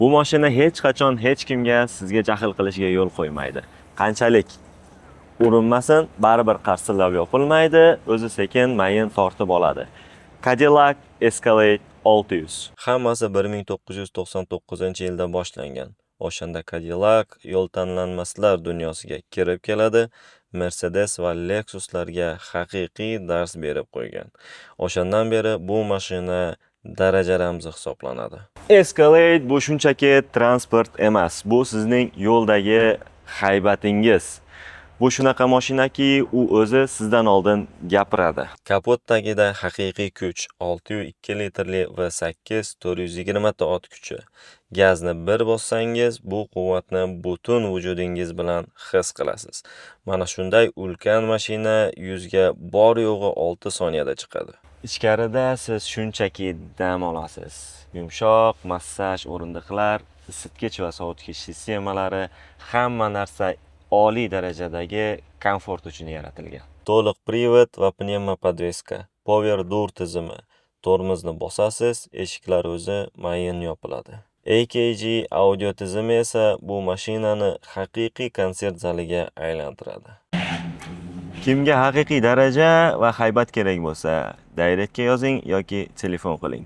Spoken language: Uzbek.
Bu mashina hech qachon hech kimga sizga jahl qilishiga yo'l qo'ymaydi. Qanchalik urinmasin, baribir qarsillab yopilmaydi, o'zi sekin mayin tortib oladi. Cadillac Escalade 600. Hammasi 1999-yilda boshlangan. O'shanda Cadillac yo'l tanlanmaslar dunyosiga kirib keladi. Mercedes va Lexuslarga haqiqiy dars berib qo'ygan. O'shandan beri bu mashina daraja ramzi hisoblanadi. Escalade bu shunchaki transport emas, bu sizning yo'ldagi haybatingiz. Bu shunaqa mashinaki, u o'zi sizdan oldin gapiradi. Kapot tagida haqiqiy kuch, 602 litrli V8 420 ta ot kuchi. Gazni bir bossangiz, bu quvvatni butun vujudingiz bilan his qilasiz. Mana shunday ulkan mashina 100 ga bor yo'g'i 6 soniyada chiqadi. Ichkarida siz shunchaki dam olasiz. Yumshoq massaj o'rindiqlar, isitgich va sovutgich sistemalari, hamma narsa oliy darajadagi komfort uchun yaratilgan. To'liq privod va pnevmo podveska, power door tizimi. Tormozni bosasiz, eshiklar o'zi mayin yopiladi. AKG audio tizimi esa bu mashinani haqiqiy konsert zaliga aylantiradi. Kimga haqiqiy daraja va haybat kerak bo'lsa, direktga yozing yoki telefon qiling.